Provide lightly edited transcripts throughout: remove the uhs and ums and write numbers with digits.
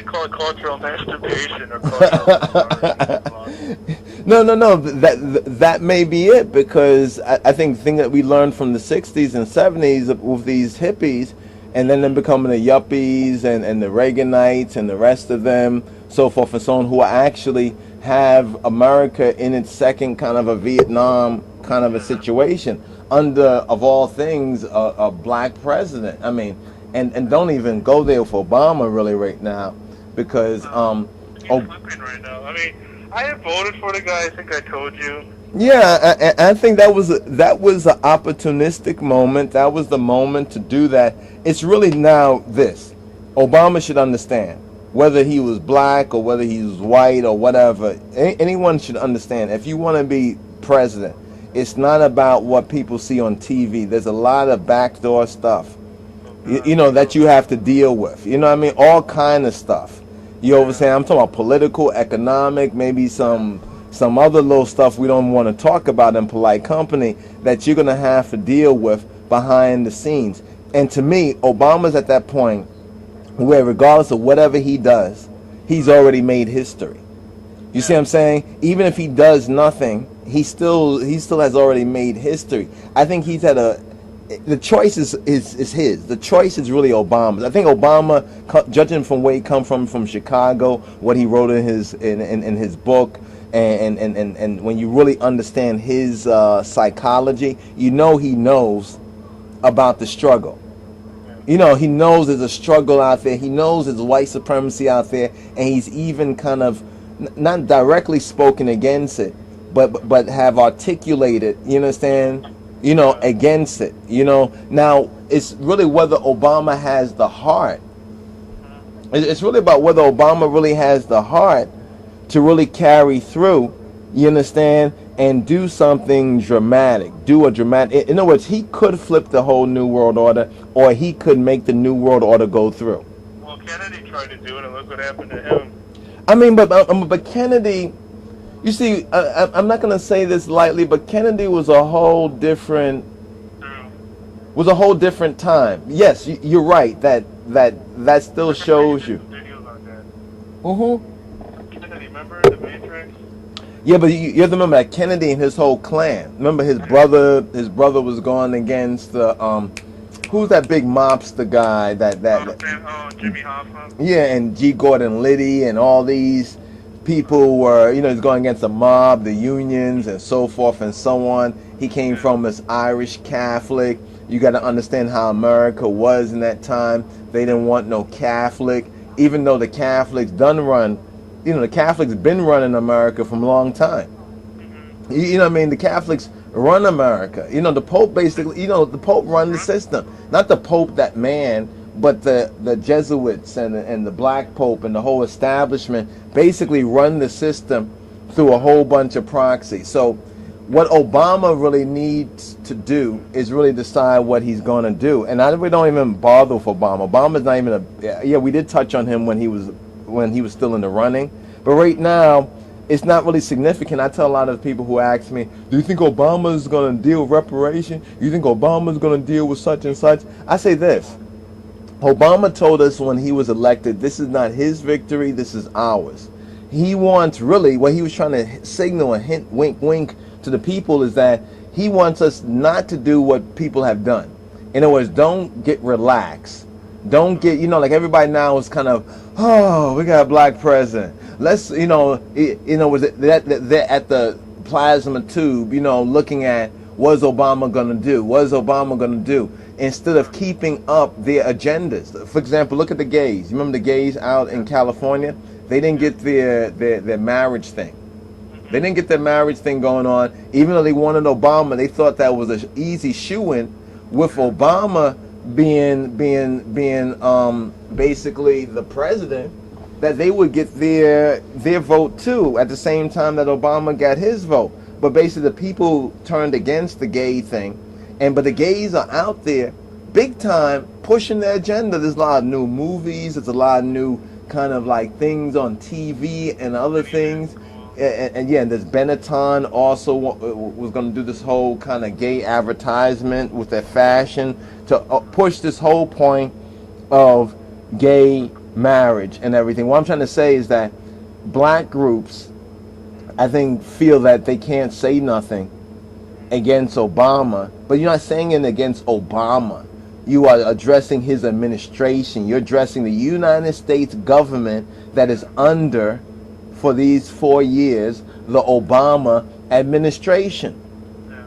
call it cultural masturbation or cultural No. That may be it, because I think the thing that we learned from the 60s and 70s with these hippies, and then them becoming the yuppies and the Reaganites and the rest of them, so forth and so on, who actually have America in its second kind of a Vietnam kind of a situation under, of all things, a black president. I mean, and don't even go there with Obama really right now, because he's flipping right now. I mean, I have voted for the guy. I think I told you. yeah, I think that was an opportunistic moment. That was the moment to do that. It's really now this. Obama should understand, whether he was black or whether he was white or whatever. Anyone should understand, if you want to be president, it's not about what people see on TV. There's a lot of backdoor stuff, you know, that you have to deal with. You know what I mean? All kind of stuff. You understand? I'm talking about political, economic, maybe some other little stuff we don't want to talk about in polite company, that you're going to have to deal with behind the scenes. And to me, Obama's at that point where, regardless of whatever he does, he's already made history. You see what I'm saying? Even if he does nothing, he still has already made history. I think he's at the choice is his. The choice is really Obama's. I think Obama, judging from where he come from Chicago, what he wrote in his book, and when you really understand his psychology, you know he knows about the struggle. You know, he knows there's a struggle out there. He knows there's white supremacy out there, and he's even kind of not directly spoken against it, but have articulated, you understand, you know, against it. You know, now it's really whether Obama has the heart. It's really about whether Obama really has the heart to really carry through, you understand, and do something dramatic. In other words, he could flip the whole New World Order, or he could make the New World Order go through. Well, Kennedy tried to do it, and look what happened to him. I mean, but Kennedy, you see, I'm not going to say this lightly, but Kennedy was a whole different time. Yes, you're right. That still shows you. Kennedy, remember the Matrix? Yeah, but you have to remember that Kennedy and his whole clan. Remember his brother was going against the who's that big mobster guy that Jimmy Hoffa. Yeah, and G. Gordon Liddy and all these people were, you know, he's going against the mob, the unions, and so forth and so on. He came from this Irish Catholic. You got to understand how America was in that time. They didn't want no Catholic, even though the Catholics done run. You know, the Catholics been running America from a long time. You know what I mean? The Catholics run America. You know, the Pope basically, you know, the Pope run the system. Not the Pope, that man, but the Jesuits and the Black Pope and the whole establishment basically run the system through a whole bunch of proxies. So what Obama really needs to do is really decide what he's going to do. And we don't even bother with Obama. Obama's not even we did touch on him when he was still in the running. But right now, it's not really significant. I tell a lot of people who ask me, do you think Obama is going to deal with reparation? You think Obama is going to deal with such and such? I say this. Obama told us when he was elected, this is not his victory, this is ours. He wants, really, what he was trying to signal, a hint, wink, wink to the people, is that he wants us not to do what people have done. In other words, don't get relaxed. Don't get, you know, like everybody now is kind of, oh, we got a black president. Let's, was it they're at the plasma tube, looking at what's Obama going to do? What is Obama going to do? Instead of keeping up their agendas. For example, look at the gays. You remember the gays out in California? They didn't get their marriage thing. They didn't get their marriage thing going on. Even though they wanted Obama, they thought that was an easy shoo-in. With Obama being basically the president, that they would get their vote too at the same time that Obama got his vote. But basically the people turned against the gay thing, but the gays are out there big time pushing their agenda. There's a lot of new movies, there's a lot of new kind of like things on TV and other things. And there's Benetton also was going to do this whole kind of gay advertisement with their fashion to push this whole point of gay marriage and everything. What I'm trying to say is that black groups, I think, feel that they can't say nothing against Obama, but you're not saying it against Obama. You are addressing his administration. You're addressing the United States government that is under, for these 4 years, the Obama administration.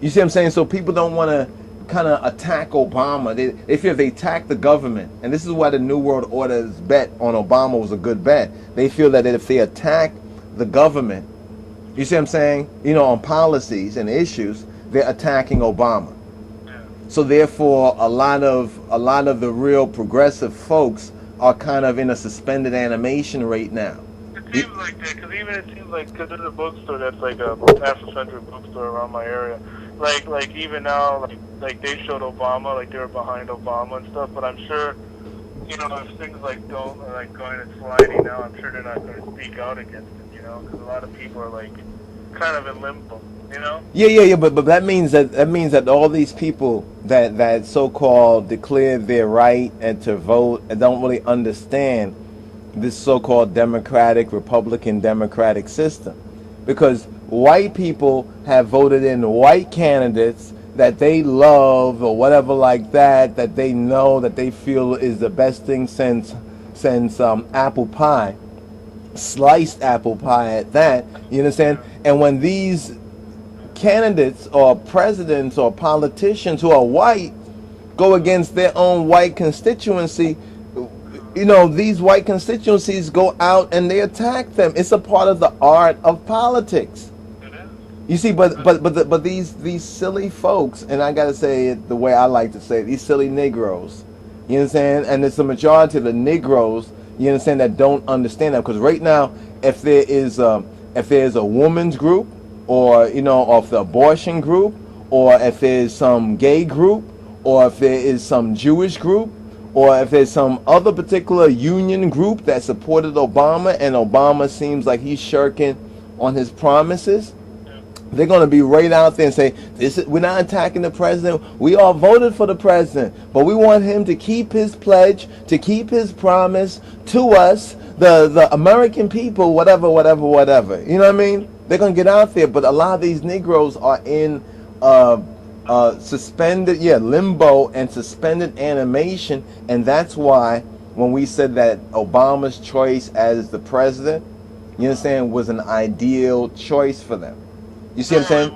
You see what I'm saying? So people don't want to kind of attack Obama. They feel if they attack the government, and this is why the New World Order's bet on Obama was a good bet. They feel that if they attack the government, you see what I'm saying? You know, on policies and issues, they're attacking Obama. So therefore, a lot of the real progressive folks are kind of in a suspended animation right now. It seems like that, because even it seems like, because there's a bookstore that's like a Afrocentric bookstore around my area. Like even now, like they showed Obama, like they were behind Obama and stuff. But I'm sure, you know, if things like don't like going and sliding now, I'm sure they're not going to speak out against it. You know, because a lot of people are like kind of in limbo. You know? Yeah. But that means that all these people that so-called declare their right and to vote and don't really understand this so-called democratic, Republican democratic system, because white people have voted in white candidates that they love or whatever like that they know that they feel is the best thing since apple pie, sliced apple pie at that. You understand? And when these candidates or presidents or politicians who are white go against their own white constituency, you know, these white constituencies go out and they attack them. It's a part of the art of politics. You see, but these silly folks, and I gotta say it the way I like to say it, these silly Negroes, you understand? And it's the majority of the Negroes, you understand, that don't understand that. Because right now, if there's a woman's group, or you know, of the abortion group, or if there's some gay group, or if there is some Jewish group, or if there's some other particular union group that supported Obama, and Obama seems like he's shirking on his promises, they're going to be right out there and say, we're not attacking the president. We all voted for the president, but we want him to keep his pledge, to keep his promise to us, the American people, whatever. You know what I mean? They're going to get out there, but a lot of these Negroes are in suspended, limbo and suspended animation, and that's why when we said that Obama's choice as the president, you understand, was an ideal choice for them. You see what I'm saying?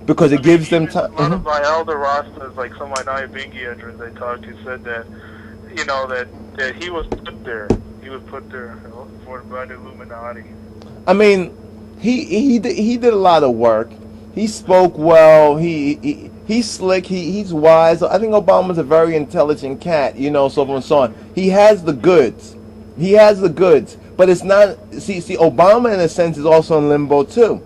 Because it gives them time. One of my elder Rastas, like some of my Bingi entrants I talked to, said that, you know, that he was put there. He was put there for by the Illuminati. I mean, he did a lot of work. He spoke well. He's slick. He's wise. I think Obama's a very intelligent cat. You know, so on and so on. He has the goods. But it's not. See, Obama in a sense is also in limbo too,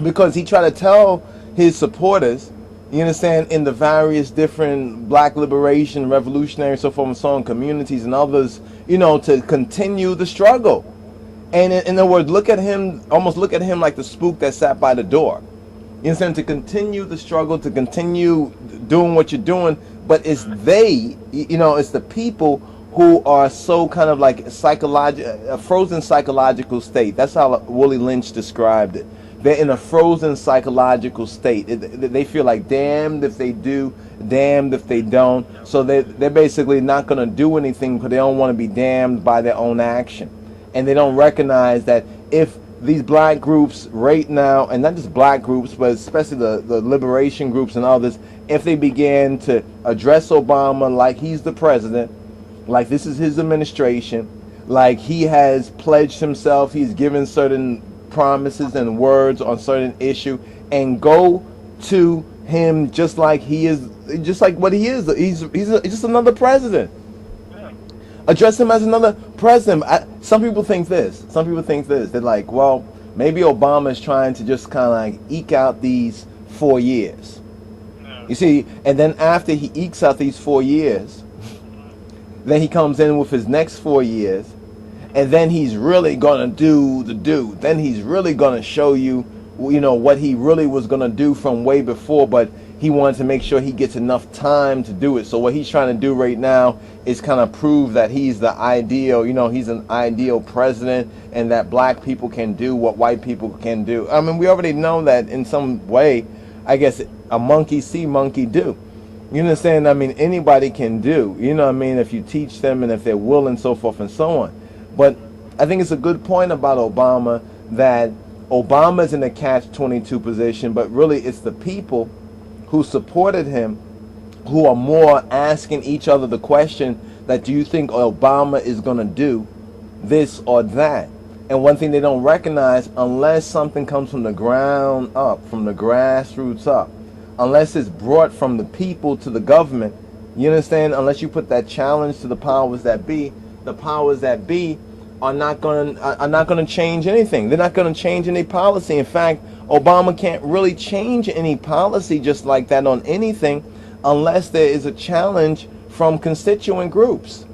because he tried to tell his supporters, you understand, in the various different black liberation, revolutionary, so forth and so on, communities and others, you know, to continue the struggle. And in other words, almost look at him like the spook that sat by the door. You understand, to continue the struggle, to continue doing what you're doing, but it's it's the people who are so kind of like a frozen psychological state. That's how Willie Lynch described it. They're in a frozen psychological state. They feel like damned if they do, damned if they don't. So they're basically not going to do anything because they don't want to be damned by their own action. And they don't recognize that if these black groups right now, and not just black groups, but especially the liberation groups and others, if they began to address Obama like he's the president, like this is his administration, like he has pledged himself, he's given certain promises and words on certain issue, and go to him just like he is, just like what he is. He's just another president. Address him as another president. Some people think this. They're like, well, maybe Obama is trying to just kind of like eke out these 4 years. You see, and then after he ekes out these 4 years, then he comes in with his next 4 years, and then he's really gonna do the do. Then he's really gonna show you, you know, what he really was gonna do from way before. But he wanted to make sure he gets enough time to do it. So what he's trying to do right now is kind of prove that he's the ideal, he's an ideal president, and that black people can do what white people can do. I mean, we already know that in some way. I guess a monkey see, monkey do. You understand? I mean, anybody can do, if you teach them and if they're willing, so forth and so on. But I think it's a good point about Obama, that Obama's in a catch-22 position, but really it's the people who supported him who are more asking each other the question that, do you think Obama is going to do this or that? And one thing they don't recognize, unless something comes from the ground up, from the grassroots up, unless it's brought from the people to the government, you understand, unless you put that challenge to the powers that be, the powers that be are not going to change anything. They're not going to change any policy. In fact, Obama can't really change any policy just like that on anything unless there is a challenge from constituent groups.